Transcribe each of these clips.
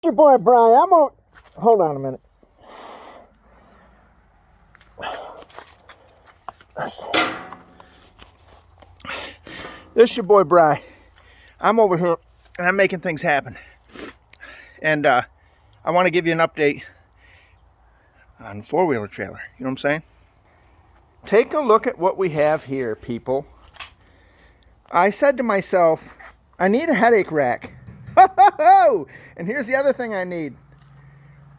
Your boy Brian. Hold on a minute. This is your boy Brian. I'm over here and I'm making things happen. And I want to give you an update on the four-wheeler trailer. You know what I'm saying? Take a look at what we have here, people. I said to myself, I need a headache rack. And here's the other thing I need.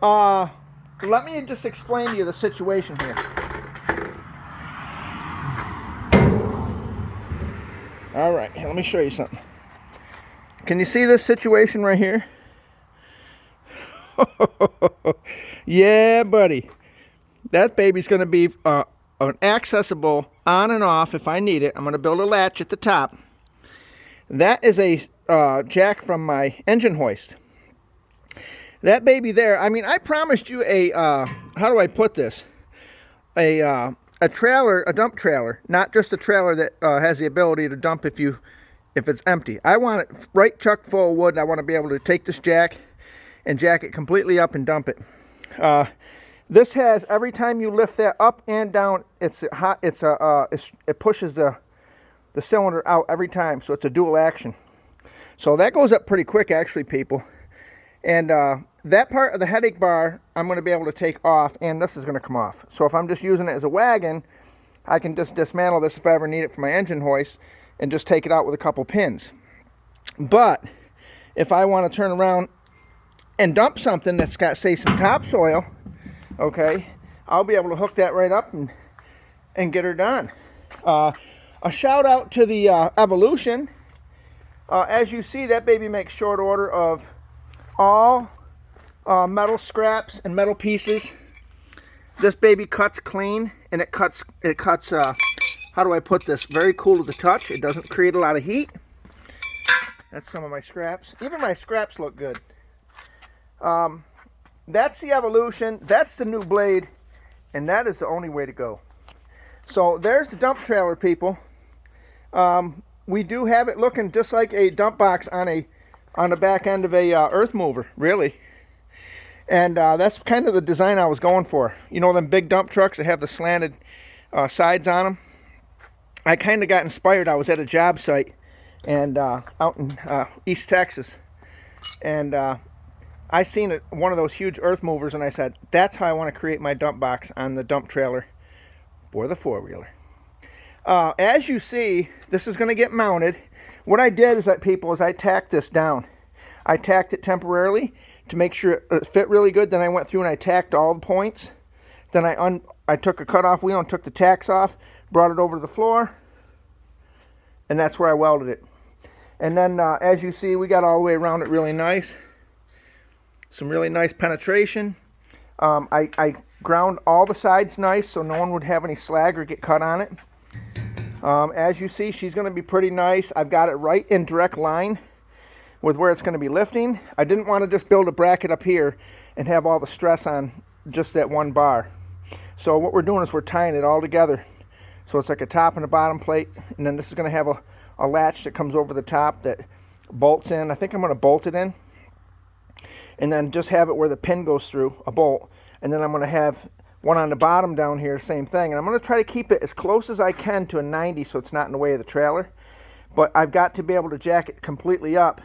Let me just explain to you the situation here. All right, let me show you something. Can you see this situation right here? Yeah, buddy. That baby's going to be an accessible on and off if I need it. I'm going to build a latch at the top. That is a jack from my engine hoist. That baby there, I mean, I promised you a, how do I put this? A trailer, a dump trailer, not just a trailer that has the ability to dump if it's empty. I want it right chuck full of wood. I want to be able to take this jack and jack it completely up and dump it. This has, every time you lift that up and down, it pushes the cylinder out every time, so it's a dual action. So that goes up pretty quick, actually, people. And that part of the headache bar, I'm going to be able to take off, and this is going to come off. So if I'm just using it as a wagon, I can just dismantle this if I ever need it for my engine hoist and just take it out with a couple pins. But if I want to turn around and dump something that's got, say, some topsoil, okay, I'll be able to hook that right up and get her done. A shout out to the Evolution. As you see, that baby makes short order of all metal scraps and metal pieces. This baby cuts clean, and it cuts how do I put this, very cool to the touch. It doesn't create a lot of heat. That's some of my scraps. Even my scraps look good. That's the Evolution. That's the new blade, and that is the only way to go. So there's the dump trailer, people. We do have it looking just like a dump box on the back end of a earth mover, really. And that's kind of the design I was going for. You know them big dump trucks that have the slanted sides on them? I kind of got inspired. I was at a job site and out in East Texas, and I seen one of those huge earth movers, and I said, that's how I want to create my dump box on the dump trailer for the four-wheeler. As you see, this is going to get mounted. What I did is I tacked this down. I tacked it temporarily to make sure it fit really good. Then I went through and I tacked all the points. Then I took a cutoff wheel and took the tacks off, brought it over to the floor, and that's where I welded it. And then as you see, we got all the way around it really nice. Some really nice penetration. I ground all the sides nice so no one would have any slag or get cut on it. As you see, she's going to be pretty nice. I've got it right in direct line with where it's going to be lifting. I didn't want to just build a bracket up here and have all the stress on just that one bar. So what we're doing is we're tying it all together. So it's like a top and a bottom plate, and then this is going to have a latch that comes over the top that bolts in. I think I'm going to bolt it in, and then just have it where the pin goes through, a bolt, and then I'm going to have one on the bottom down here, same thing. And I'm going to try to keep it as close as I can to a 90 so it's not in the way of the trailer. But I've got to be able to jack it completely up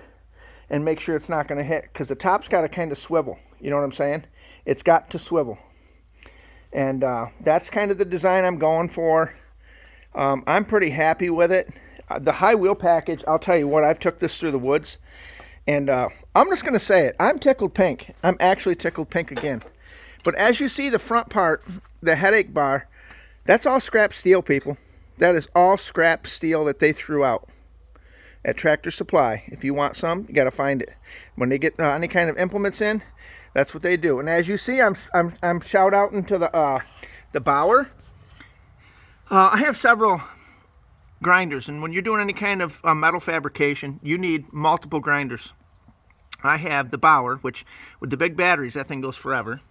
and make sure it's not going to hit, because the top's got to kind of swivel. You know what I'm saying? It's got to swivel. And that's kind of the design I'm going for. I'm pretty happy with it. The high wheel package, I'll tell you what, I've took this through the woods. And I'm just going to say it. I'm tickled pink. I'm actually tickled pink again. But as you see, the front part, the headache bar, that's all scrap steel, people. That is all scrap steel that they threw out at Tractor Supply. If you want some, you got to find it. When they get any kind of implements in, that's what they do. And as you see, I'm shout outing to the Bauer. I have several grinders, and when you're doing any kind of metal fabrication, you need multiple grinders. I have the Bauer, which with the big batteries, that thing goes forever.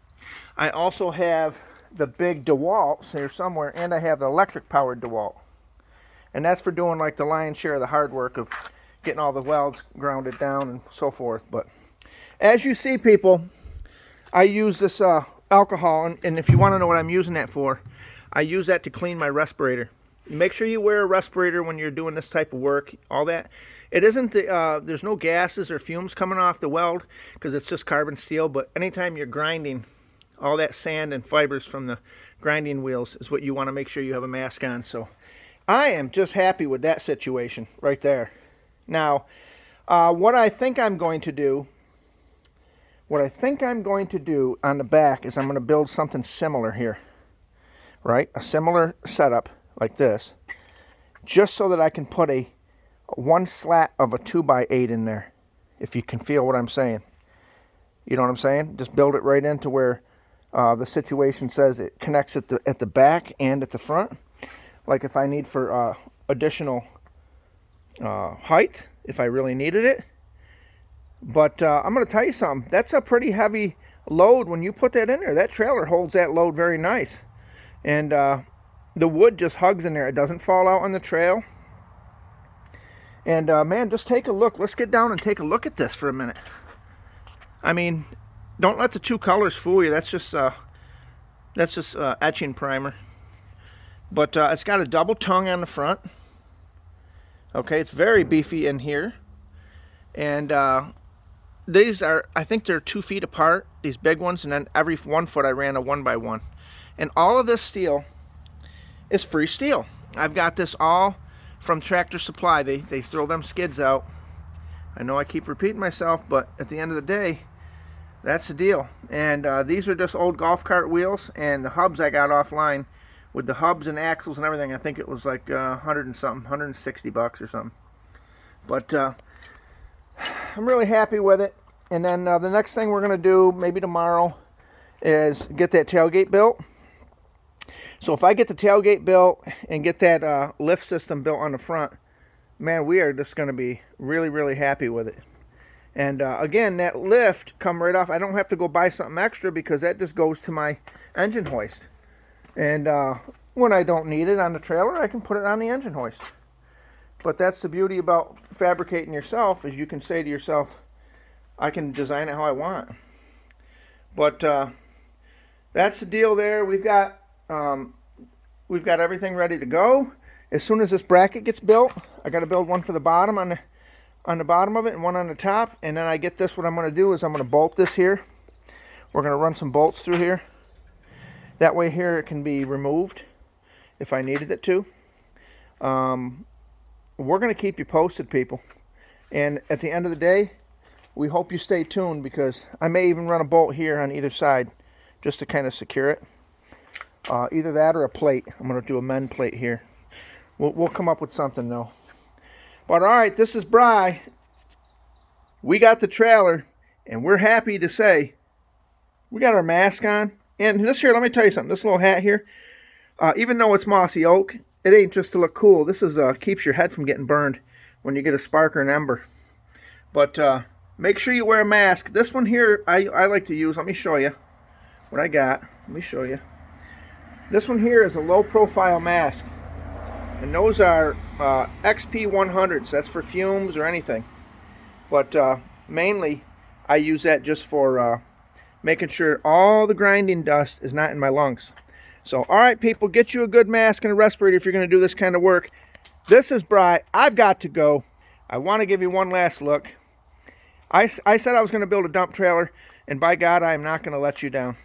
I also have the big DeWalt's here somewhere, and I have the electric powered DeWalt. And that's for doing like the lion's share of the hard work of getting all the welds grounded down and so forth. But as you see, people, I use this alcohol, and if you want to know what I'm using that for, I use that to clean my respirator. Make sure you wear a respirator when you're doing this type of work. All that. It isn't the, there's no gases or fumes coming off the weld because it's just carbon steel. But anytime you're grinding, all that sand and fibers from the grinding wheels is what you want to make sure you have a mask on. So I am just happy with that situation right there. Now, what I think I'm going to do on the back is I'm going to build something similar here. Right? A similar setup like this, just so that I can put a one slat of a 2x8 in there, if you can feel what I'm saying. You know what I'm saying? Just build it right into where the situation says it connects at the back and at the front. Like if I need for additional height, if I really needed it. But I'm going to tell you something. That's a pretty heavy load when you put that in there. That trailer holds that load very nice. And the wood just hugs in there. It doesn't fall out on the trail. And man, just take a look. Let's get down and take a look at this for a minute. I mean, don't let the two colors fool you. That's just etching primer. But it's got a double tongue on the front. Okay, it's very beefy in here. And these are, I think they're 2 feet apart, these big ones. And then every 1 foot I ran a 1x1. And all of this steel is free steel. I've got this all from Tractor Supply. They throw them skids out. I know I keep repeating myself, but at the end of the day, that's the deal. And these are just old golf cart wheels, and the hubs I got offline with the hubs and axles and everything. I think it was like 100 and something, $160 or something. But I'm really happy with it. And then the next thing we're going to do, maybe tomorrow, is get that tailgate built. So if I get the tailgate built and get that lift system built on the front, man, we are just going to be really, really happy with it. And again, that lift come right off. I don't have to go buy something extra because that just goes to my engine hoist. And when I don't need it on the trailer, I can put it on the engine hoist. But that's the beauty about fabricating yourself, is you can say to yourself, I can design it how I want. But that's the deal there. We've got everything ready to go. As soon as this bracket gets built, I got to build one for the bottom on the bottom of it and one on the top. And then I get this, what I'm going to do is I'm going to bolt this here. We're going to run some bolts through here. That way here it can be removed if I needed it to. We're going to keep you posted, people. And at the end of the day, we hope you stay tuned, because I may even run a bolt here on either side just to kind of secure it. Either that or a plate. I'm going to do a mend plate here. We'll come up with something though. But all right, this is Bry. We got the trailer, and we're happy to say we got our mask on. And this here, let me tell you something. This little hat here, even though it's mossy oak, it ain't just to look cool. This is keeps your head from getting burned when you get a spark or an ember. But make sure you wear a mask. This one here, I like to use. Let me show you what I got. Let me show you. This one here is a low profile mask. And those are XP100s. That's for fumes or anything. But mainly, I use that just for making sure all the grinding dust is not in my lungs. So, all right, people, get you a good mask and a respirator if you're going to do this kind of work. This is Bry. I've got to go. I want to give you one last look. I said I was going to build a dump trailer, and by God, I am not going to let you down.